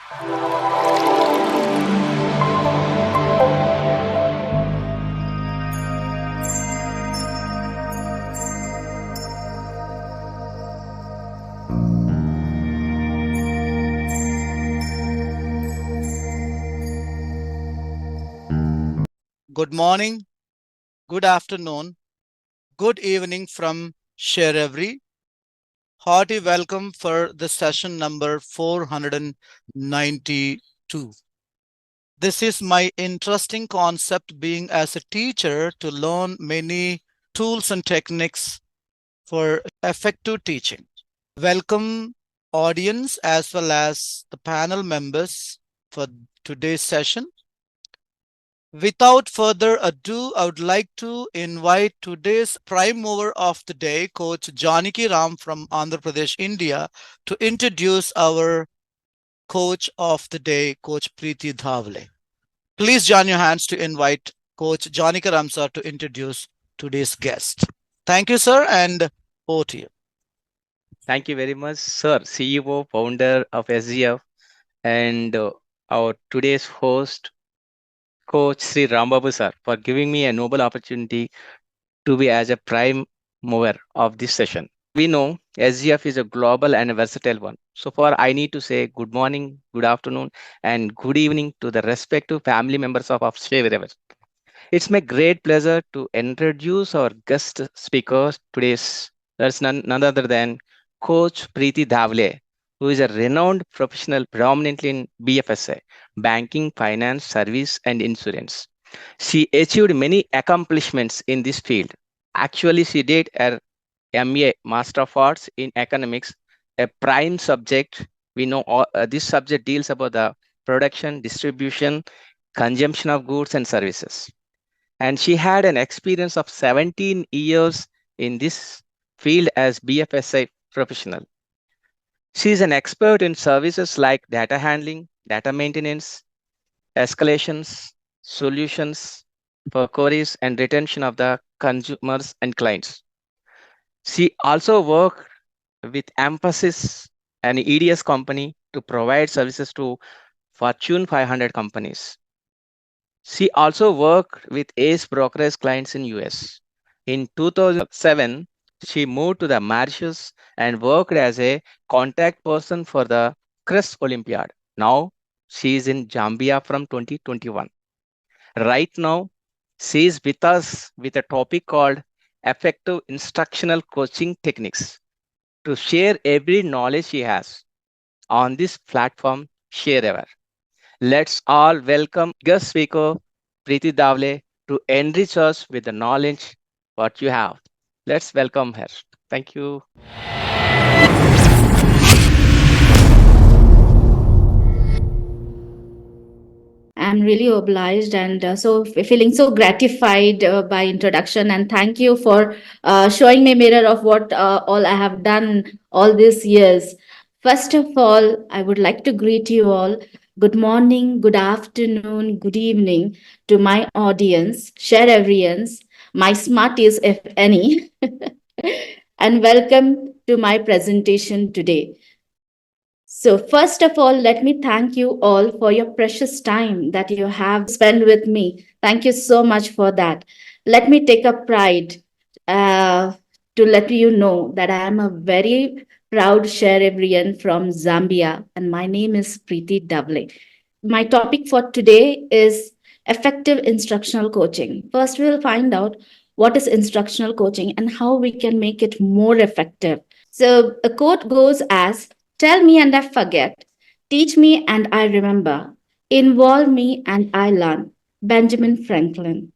Good morning, good afternoon, good evening from sharEvery. Hearty welcome for the session number 492. This is my interesting concept being as a teacher to learn many tools and techniques for effective teaching. Welcome audience as well as the panel members for today's session. Without further ado, I would like to invite today's prime mover of the day, Coach Janaki Ram from Andhra Pradesh, India, to introduce our coach of the day, Coach Preeti Dhavle. Please join your hands to invite Coach Janaki Ram sir to introduce today's guest. Thank you, sir, and over to you. Thank you very much, sir, CEO, founder of SGF, and our today's host, Coach Sri Rambabu sir, for giving me a noble opportunity to be as a prime mover of this session. We know SGF is a global and a versatile one. So far, I need to say good morning, good afternoon, and good evening to the respective family members of sharEvery. It's my great pleasure to introduce our guest speakers today's. That's none other than Coach Preeti Dhavle, who is a renowned professional predominantly in BFSI, banking, finance, service, and insurance. She achieved many accomplishments in this field. Actually, she did her MA, Master of Arts in Economics, a prime subject. We know this subject deals about the production, distribution, consumption of goods and services, and she had an experience of 17 years in this field as BFSI professional. She is an expert in services like data handling, data maintenance, escalations, solutions for queries, and retention of the consumers and clients. She also worked with emphasis an EDS company to provide services to Fortune 500 companies. She also worked with Ace brokerage clients in US. In 2007, she moved to the Mauritius and worked as a contact person for the Chess Olympiad. Now she is in Zambia from 2021. Right now, she is with us with a topic called effective instructional coaching techniques to share every knowledge she has on this platform, sharEvery. Let's all welcome guest speaker Preeti Dhavle to enrich us with the knowledge what you have. Let's welcome her. Thank you. I'm really obliged and feeling so gratified by introduction, and thank you for showing me mirror of what all I have done all these years. First of all, I would like to greet you all. Good morning, good afternoon, good evening to my audience, share everyone's, my smarties if any, and welcome to my presentation today. So, first of all, let me thank you all for your precious time that you have spent with me. Thank you so much for that. Let me take a pride uh, to let you know that I am a very proud sharEverian from Zambia, and my name is Preeti Dhavle. My topic for today is effective instructional coaching. First, we'll find out what is instructional coaching and how we can make it more effective. So, a quote goes as, tell me and I forget, teach me and I remember, involve me and I learn. Benjamin Franklin.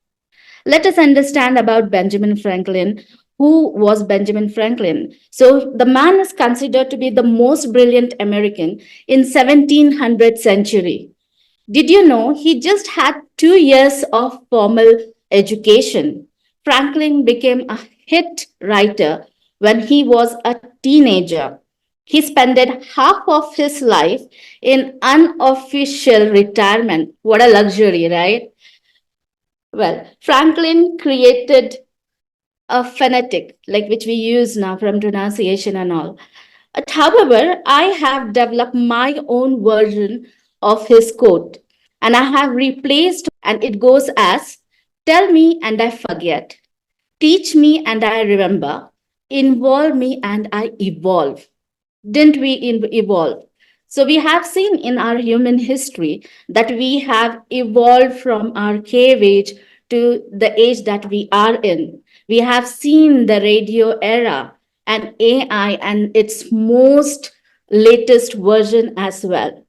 Let us understand about Benjamin Franklin. Who was Benjamin Franklin? So the man is considered to be the most brilliant American in 1700th century. Did you know he just had 2 years of formal education? Franklin became a hit writer when he was a teenager. He spent half of his life in unofficial retirement. What a luxury, right? Well, Franklin created a phonetic, like which we use now from pronunciation and all. However, I have developed my own version of his quote. And I have replaced, and it goes as, tell me and I forget, teach me and I remember, involve me and I evolve. Didn't we evolve? So we have seen in our human history that we have evolved from our cave age to the age that we are in. We have seen the radio era and AI and its most latest version as well.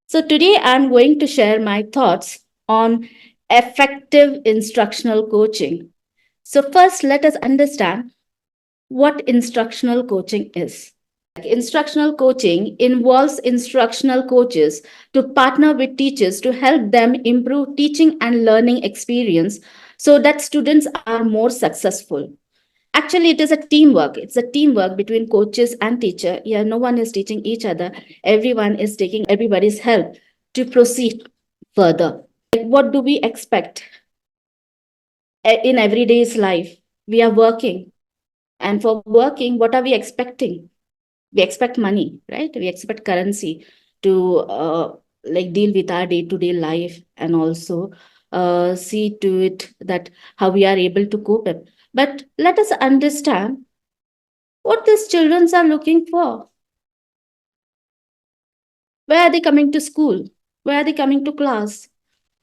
So today I'm going to share my thoughts on effective instructional coaching. So first let us understand what instructional coaching is. Instructional coaching involves instructional coaches to partner with teachers to help them improve teaching and learning experience so that students are more successful. Actually, it is a teamwork. It's a teamwork between coaches and teacher. Yeah, no one is teaching each other. Everyone is taking everybody's help to proceed further. Like, what do we expect in everyday's life? We are working. And for working, what are we expecting? We expect money, right? We expect currency to like deal with our day-to-day life and also see to it that how we are able to cope up. But let us understand what these children are looking for. Where are they coming to school? Where are they coming to class?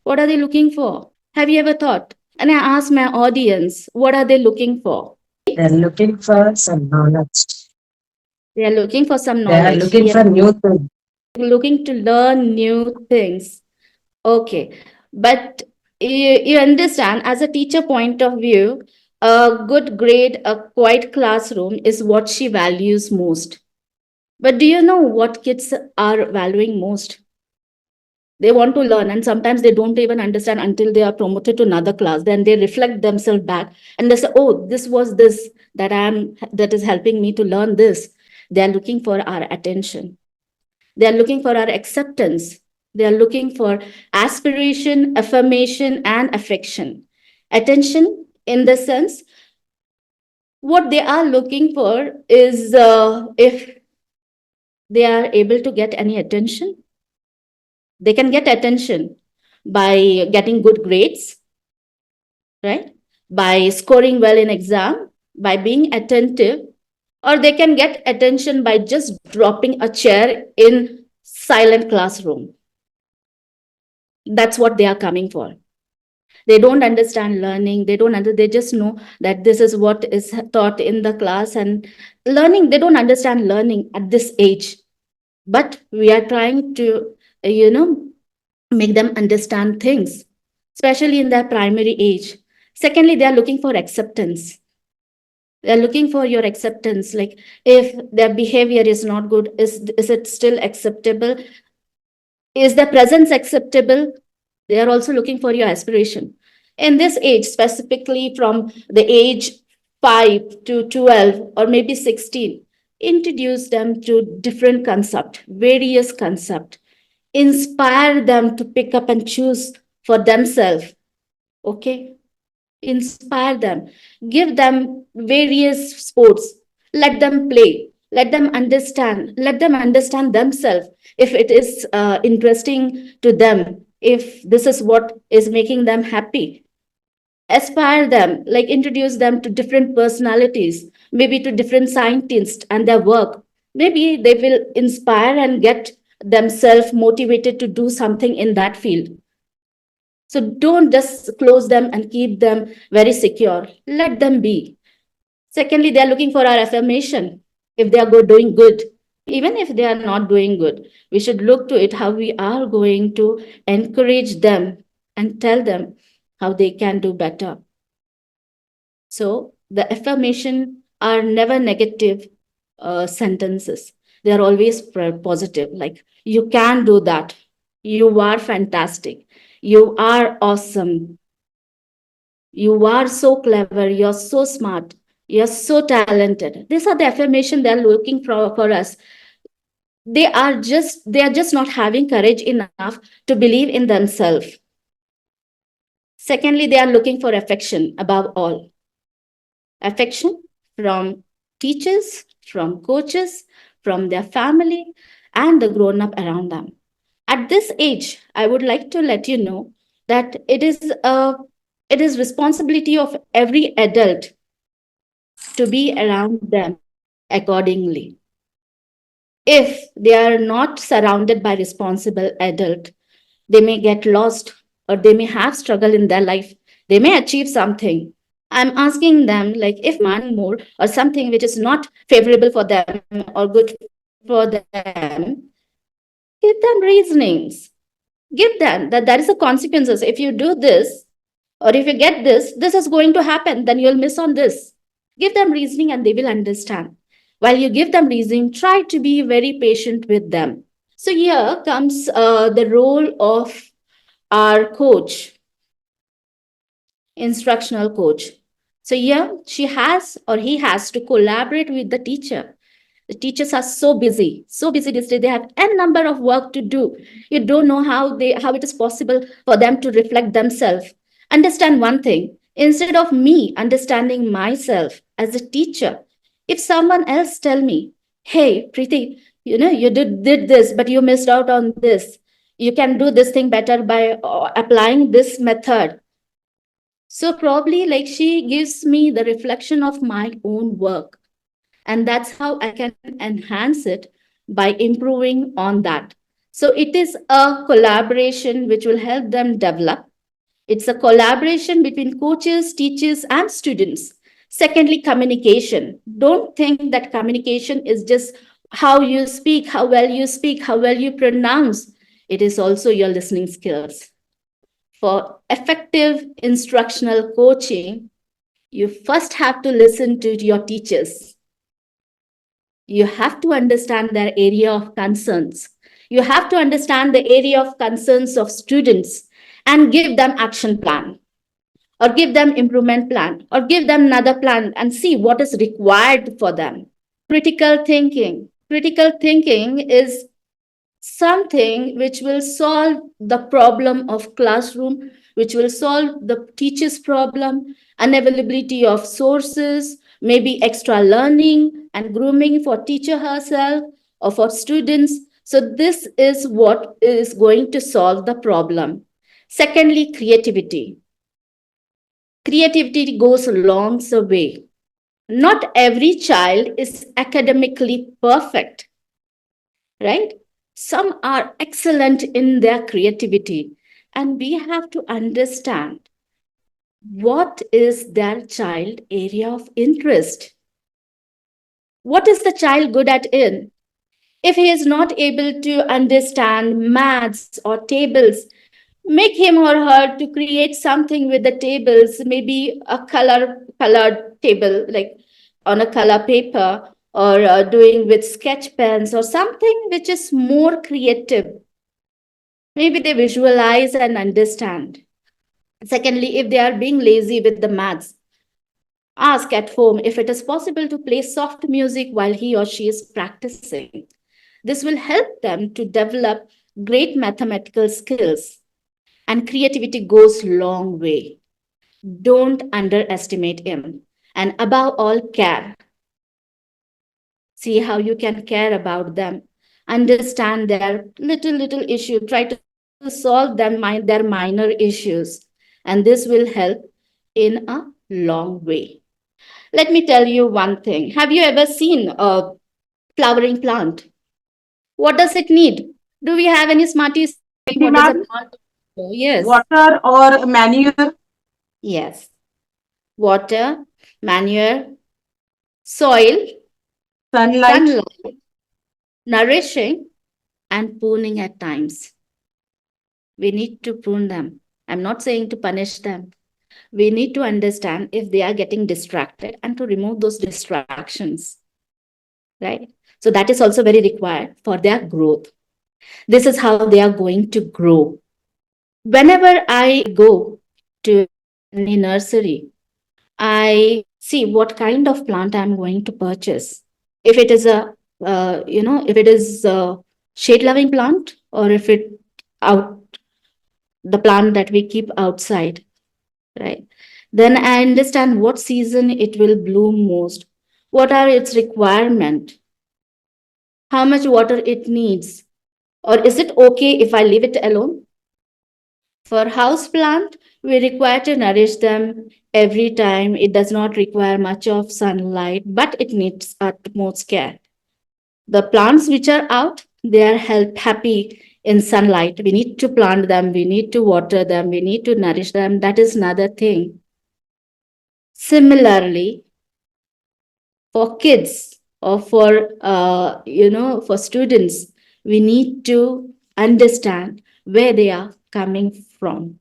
What are they looking for? Have you ever thought? And I ask my audience, what are they looking for? They're looking for some knowledge. They are looking for some They are knowledge. looking for new things. Looking to learn new things. Okay, but you understand, as a teacher point of view, a good grade, a quiet classroom is what she values most. But do you know what kids are valuing most? They want to learn, and sometimes they don't even understand until they are promoted to another class. Then they reflect themselves back and they say, "Oh, this was this that is helping me to learn this." They are looking for our attention. They are looking for our acceptance. They are looking for aspiration, affirmation, and affection. Attention, in the sense, what they are looking for is if they are able to get any attention, they can get attention by getting good grades, right? By scoring well in exam, by being attentive, or they can get attention by just dropping a chair in silent classroom. That's what they are coming for. They don't understand learning. They just know that this is what is taught in the class, and learning, they don't understand learning at this age. But we are trying to, make them understand things, especially in their primary age. Secondly, they are looking for acceptance. They're looking for your acceptance. Like, if their behavior is not good, is it still acceptable? Is their presence acceptable? They are also looking for your aspiration. In this age, specifically from the age 5 to 12 or maybe 16, introduce them to different concept, various concept. Inspire them to pick up and choose for themselves. Okay? Inspire them. Give them various sports. Let them play. Let them understand. Let them understand themselves if it is interesting to them, if this is what is making them happy. Aspire them, like introduce them to different personalities, maybe to different scientists and their work. Maybe they will inspire and get themselves motivated to do something in that field. So don't just close them and keep them very secure. Let them be. Secondly, they are looking for our affirmation if they are doing good. Even if they are not doing good, we should look to it how we are going to encourage them and tell them how they can do better. So the affirmation are never negative sentences. They are always positive. Like, you can do that. You are fantastic. You are awesome. You are so clever. You're so smart. You're so talented. These are the affirmation they're looking for us. They are just not having courage enough to believe in themselves. Secondly, they are looking for affection above all. Affection from teachers, from coaches, from their family, and the grown up around them. At this age, I would like to let you know that it is responsibility of every adult to be around them accordingly. If they are not surrounded by responsible adult, they may get lost or they may have struggle in their life. They may achieve something. I'm asking them, like, if money more or something which is not favorable for them or good for them, give them reasonings. Give them that there is a consequences. If you do this or if you get this, this is going to happen, then you'll miss on this. Give them reasoning and they will understand. While you give them reasoning, try to be very patient with them. So here comes the role of our coach, instructional coach. So here she has or he has to collaborate with the teacher. The teachers are so busy this day. They have n number of work to do. You don't know how it is possible for them to reflect themselves. Understand one thing. Instead of me understanding myself as a teacher, if someone else tell me, "Hey, Preeti, you did this, but you missed out on this. You can do this thing better by applying this method." So probably like she gives me the reflection of my own work. And that's how I can enhance it by improving on that. So it is a collaboration which will help them develop. It's a collaboration between coaches, teachers, and students. Secondly, communication. Don't think that communication is just how you speak, how well you pronounce. It is also your listening skills. For effective instructional coaching, you first have to listen to your teachers. You have to understand their area of concerns. You have to understand the area of concerns of students and give them action plan or give them improvement plan or give them another plan and see what is required for them. Critical thinking. Critical thinking is something which will solve the problem of classroom, which will solve the teacher's problem, unavailability of sources, maybe extra learning and grooming for teacher herself or for students. So this is what is going to solve the problem. Secondly, creativity. Creativity goes a long way. Not every child is academically perfect, right? Some are excellent in their creativity, and we have to understand what is their child area of interest. What is the child good at in? If he is not able to understand maths or tables, make him or her to create something with the tables, maybe a colored table, like on a color paper, or doing with sketch pens or something which is more creative. Maybe they visualize and understand. Secondly, if they are being lazy with the maths, ask at home if it is possible to play soft music while he or she is practicing. This will help them to develop great mathematical skills. And creativity goes long way. Don't underestimate him. And above all, care. See how you can care about them. Understand their little issue. Try to solve their minor issues. And this will help in a long way. Let me tell you one thing. Have you ever seen a flowering plant? What does it need? Do we have any smarties saying what does a Ma'am, plant? Oh, yes. water or manure, Yes. Water, manure, soil, sunlight. sunlight, nourishing, and pruning at times. We need to prune them. I'm not saying to punish them. We need to understand if they are getting distracted and to remove those distractions. Right? So that is also very required for their growth. This is how they are going to grow. Whenever I go to any nursery, I see what kind of plant I'm going to purchase. If it is if it is a shade-loving plant, or if it out the plant that we keep outside, right? Then I understand what season it will bloom most. What are its requirement? How much water it needs? Or is it okay if I leave it alone? For house plant, we require to nourish them every time. It does not require much of sunlight, but it needs utmost care. The plants which are out, they are happy in sunlight. We need to plant them, we need to water them, we need to nourish them. That is another thing. Similarly, for kids or for students, we need to understand where they are coming from.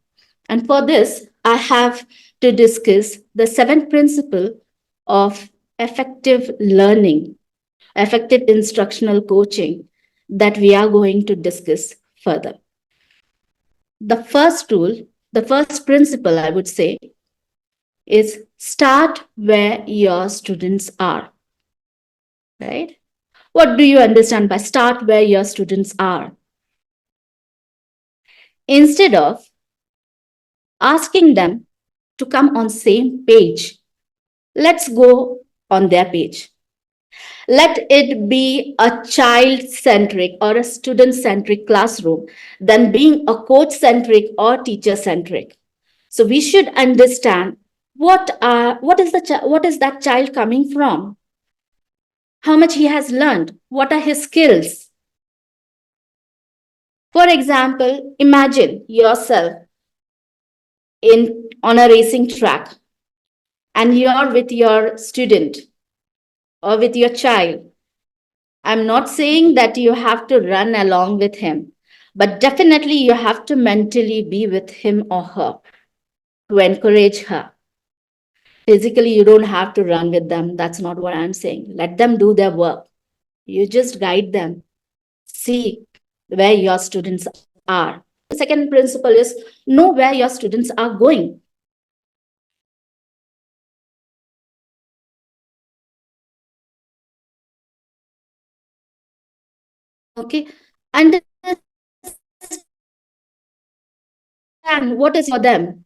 And for this, I have to discuss the seventh principle of effective learning, effective instructional coaching that we are going to discuss further. The first rule, the first principle, I would say, is start where your students are. Right? What do you understand by start where your students are? Instead of asking them to come on same page, let's go on their page. Let it be a child-centric or a student-centric classroom than being a coach-centric or teacher-centric. So we should understand what is that child coming from, how much he has learned, what are his skills. For example, imagine yourself on a racing track and you're with your student or with your child. I'm not saying that you have to run along with him, but definitely you have to mentally be with him or her to encourage her. Physically, you don't have to run with them. That's not what I'm saying. Let them do their work. You just guide them. See where your students are. The second principle is know where your students are going. Okay. Understand what is for them.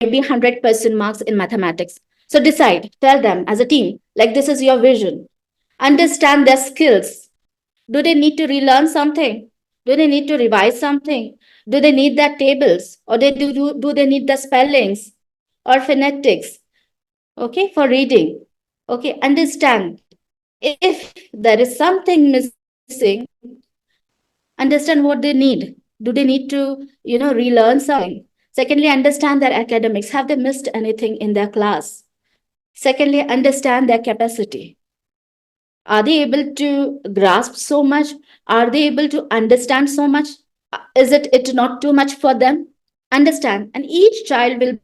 Maybe 100% marks in mathematics. So decide, tell them as a team, like this is your vision. Understand their skills. Do they need to relearn something? Do they need to revise something? Do they need their tables? Or do they need the spellings or phonetics? Okay, for reading. Okay, understand. If there is something missing, understand what they need. Do they need to, relearn something? Secondly, understand their academics. Have they missed anything in their class? Secondly, understand their capacity. Are they able to grasp so much? Are they able to understand so much? Is it not too much for them? Understand. And each child will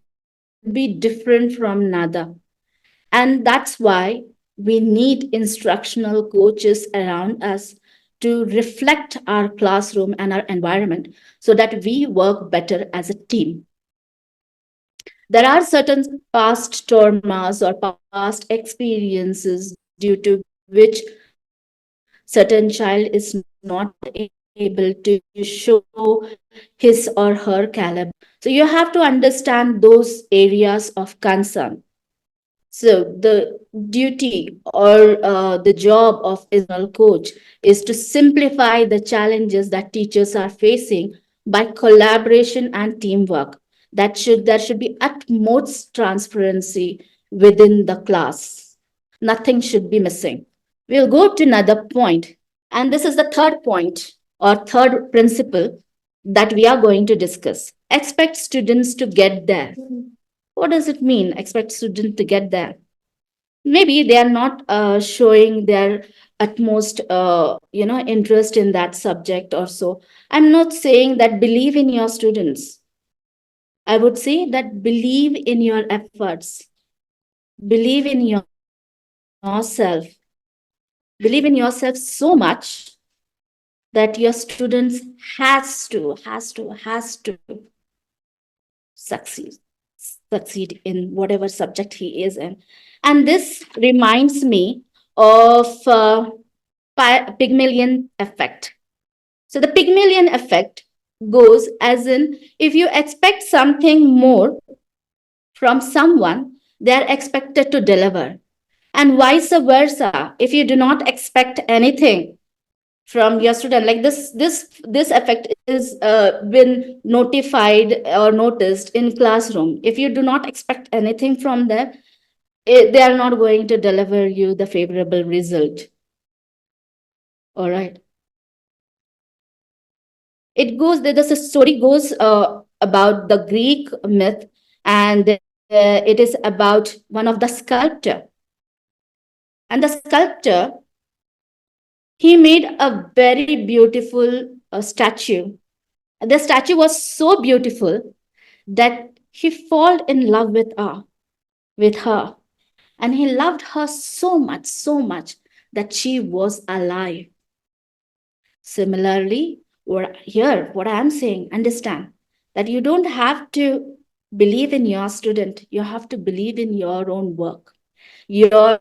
be different from another. And that's why we need instructional coaches around us to reflect our classroom and our environment so that we work better as a team. There are certain past traumas or past experiences due to which certain child is not able to show his or her caliber. So you have to understand those areas of concern. So the duty or the job of instructional coach is to simplify the challenges that teachers are facing by collaboration and teamwork. There should be utmost transparency within the class. Nothing should be missing. We'll go to another point, and this is the third point or third principle that we are going to discuss. Expect students to get there. What does it mean, expect students to get there? Maybe they are not showing their utmost interest in that subject or so. I'm not saying that believe in your students. I would say that believe in your efforts. Believe in yourself. Believe in yourself so much that your students has to succeed succeed in whatever subject he is in. And this reminds me of Pygmalion effect. So the Pygmalion effect goes as in if you expect something more from someone, they are expected to deliver. And vice versa, if you do not expect anything, from your student, like this effect is been notified or noticed in classroom. If you do not expect anything from them, they are not going to deliver you the favorable result. All right. It goes, the story goes about the Greek myth, and it is about one of the sculptor. And the sculptor, he made a very beautiful statue. The statue was so beautiful that he fall in love with her, and he loved her so much that she was alive. Similarly, what I'm saying, understand that you don't have to believe in your student, you have to believe in your own work, your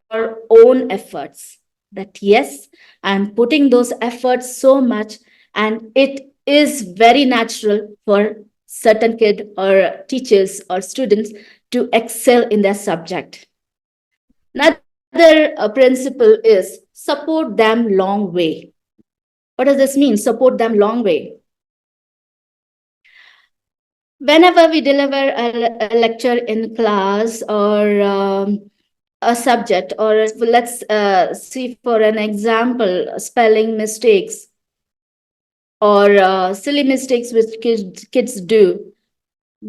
own efforts. That yes, I'm putting those efforts so much, and it is very natural for certain kid or teachers or students to excel in their subject. Another principle is support them long way. What does this mean? Support them long way. Whenever we deliver a lecture in class or a subject, or let's see for an example, spelling mistakes or silly mistakes which kids do,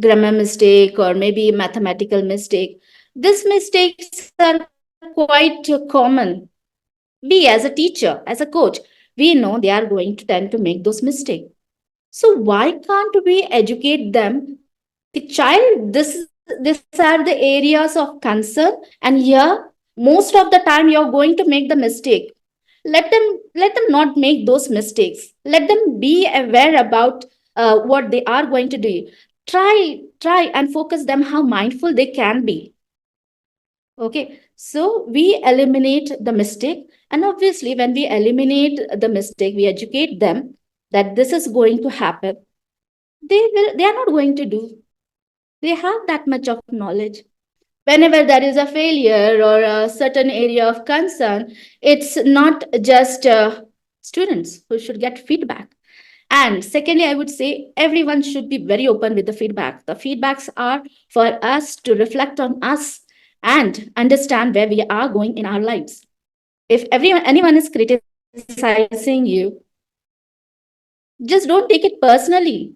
grammar mistake or maybe mathematical mistake. These mistakes are quite common. We as a teacher, as a coach, we know they are going to tend to make those mistakes. So why can't we educate them? The child, these are the areas of concern, and here most of the time you're going to make the mistake. Let them not make those mistakes. Let them be aware about what they are going to do. Try and focus them how mindful they can be. Okay, so we eliminate the mistake, and obviously when we eliminate the mistake, we educate them that this is going to happen. They are not going to do. They have that much of knowledge. Whenever there is a failure or a certain area of concern, it's not just students who should get feedback. And secondly, I would say everyone should be very open with the feedback. The feedbacks are for us to reflect on us and understand where we are going in our lives. If anyone is criticizing you, just don't take it personally.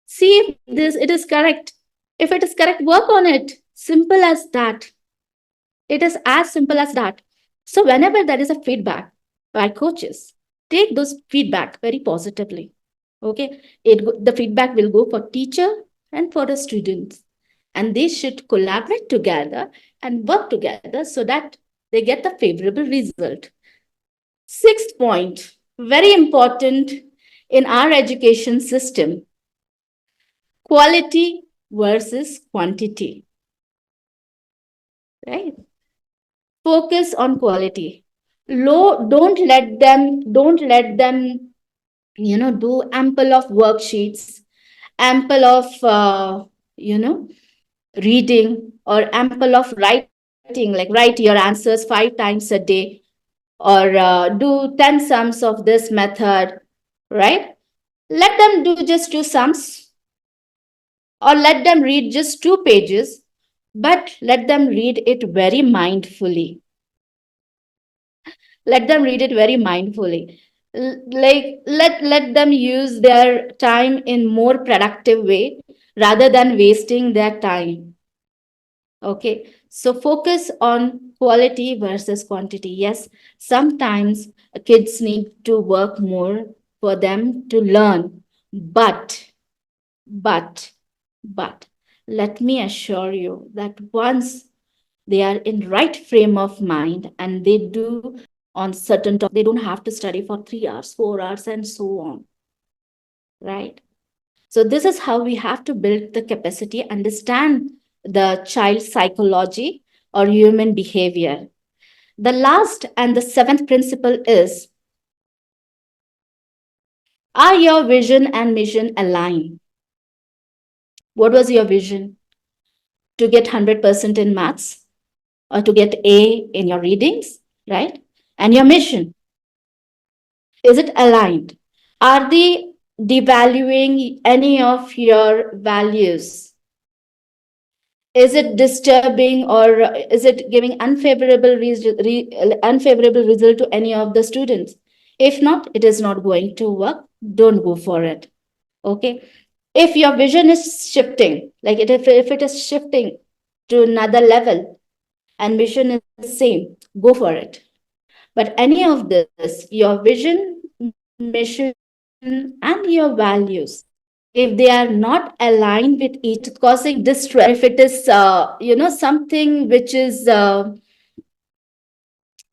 See if it is correct. If it is correct, work on it. Simple as that. It is as simple as that. So whenever there is a feedback by coaches, take those feedback very positively. Okay, the feedback will go for teacher and for the students, and they should collaborate together and work together so that they get the favorable result. Sixth point, very important in our education system: quality versus quantity. Right? Focus on quality. Don't let them do ample of worksheets, ample of reading, or ample of writing, like write your answers 5 times a day, or do 10 sums of this method, right? Let them do just 2 sums, or let them read just 2 pages, but let them read it very mindfully. Let them read it very mindfully. Like let them use their time in more productive way rather than wasting their time. Okay, so focus on quality versus quantity. Yes, sometimes kids need to work more for them to learn, but but let me assure you that once they are in right frame of mind and they do on certain topic, they don't have to study for 3 hours, 4 hours, and so on. Right? So this is how we have to build the capacity, understand the child psychology or human behavior. The last and the seventh principle is, are your vision and mission aligned? What was your vision? To get 100% in maths, or to get A in your readings, right? And your mission. Is it aligned? Are they devaluing any of your values? Is it disturbing, or is it giving unfavorable result to any of the students? If not, it is not going to work. Don't go for it. Okay. If your vision is shifting, like if it is shifting to another level and mission is same, go for it. But any of this, your vision, mission, and your values, if they are not aligned with each, causing distress, or if it is, something which is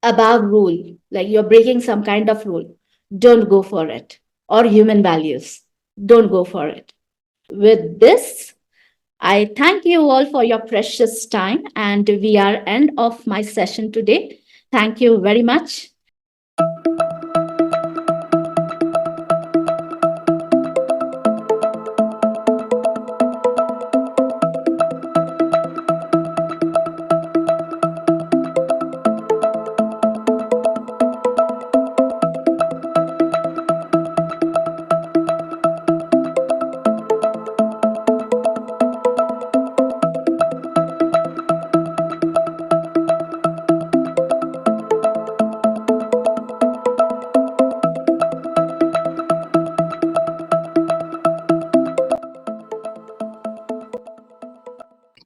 above rule, like you're breaking some kind of rule, don't go for it. Or human values, don't go for it. With this, I thank you all for your precious time, and we are end of my session today. Thank you very much.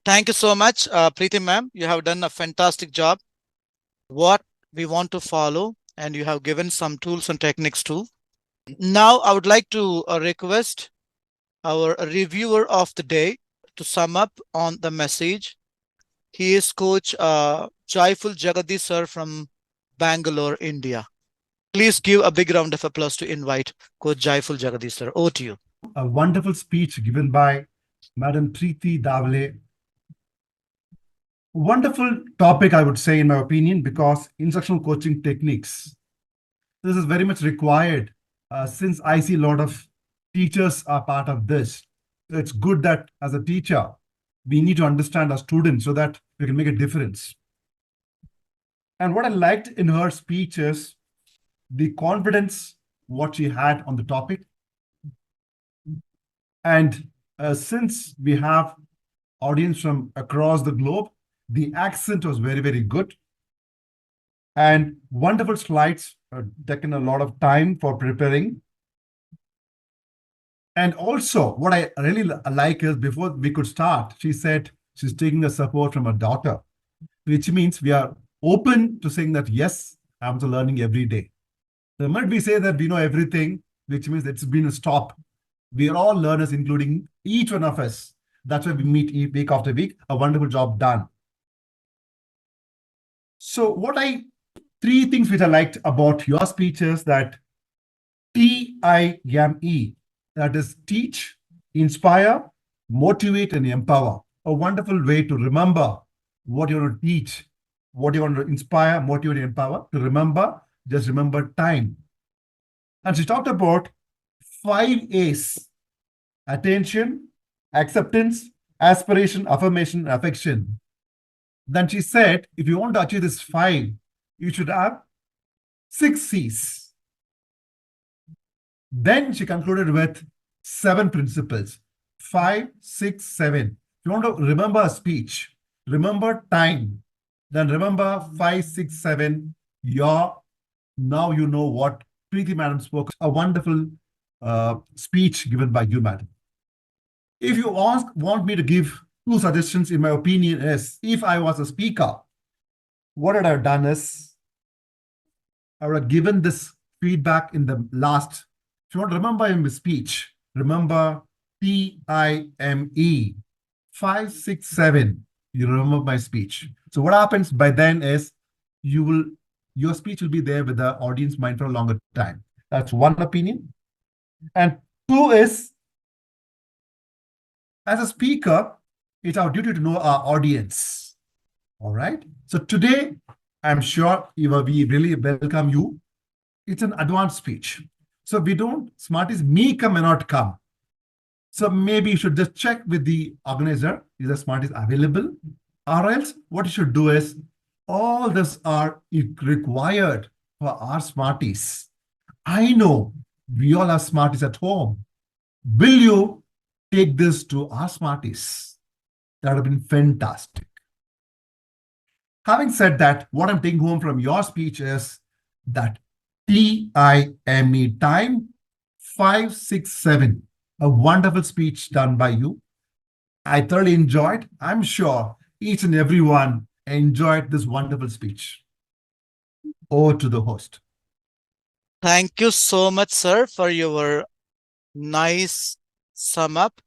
Thank you so much, Preeti ma'am. You have done a fantastic job. What we want to follow, and you have given some tools and techniques too. Now, I would like to request our reviewer of the day to sum up on the message. He is Coach Joyful Jagadi sir from Bangalore, India. Please give a big round of applause to invite Coach Joyful Jagadi sir. Over to you. A wonderful speech given by Madam Preeti Davle. Wonderful topic, I would say, in my opinion, because instructional coaching techniques, this is very much required since I see a lot of teachers are part of this. It's good that as a teacher, we need to understand our students so that we can make a difference. And what I liked in her speech is the confidence, what she had on the topic. And since we have audience from across the globe, the accent was very, very good. And wonderful slides, taken a lot of time for preparing. And also, what I really like is before we could start, she said she's taking a support from her daughter, which means we are open to saying that, yes, I'm also learning every day. The moment we say that we know everything, which means it's been a stop. We are all learners, including each one of us. That's why we meet week after week. A wonderful job done. So three things which I liked about your speech is that TIME, that is teach, inspire, motivate, and empower. A wonderful way to remember what you want to teach, what you want to inspire, motivate, and empower. To remember, just remember time. And she talked about 5 A's: attention, acceptance, aspiration, affirmation, affection. Then she said, if you want to achieve this 5, you should have 6 C's. Then she concluded with 7 principles: 5, 6, 7. If you want to remember a speech, remember time, then remember 5, 6, 7. Now you know what Preeti Madam spoke. A wonderful speech given by you, Madam. If you want me to give 2 suggestions, in my opinion, is if I was a speaker, what I have done is I would have given this feedback in the last. If you want to remember in the speech, remember TIME 5, 6, 7. You remember my speech. So what happens by then is your speech will be there with the audience mind for a longer time. That's one opinion. And 2 is, as a speaker, it's our duty to know our audience. All right. So today, I'm sure we really welcome you. It's an advanced speech. So we don't, Smarties may come or not come. So maybe you should just check with the organizer, is the Smarties available? Or else what you should do is, all this are required for our Smarties. I know we all have Smarties at home. Will you take this to our Smarties? That would have been fantastic. Having said that, what I'm taking home from your speech is that time 567. A wonderful speech done by you. I thoroughly enjoyed. I'm sure each and everyone enjoyed this wonderful speech. Over to the host. Thank you so much, sir, for your nice sum up.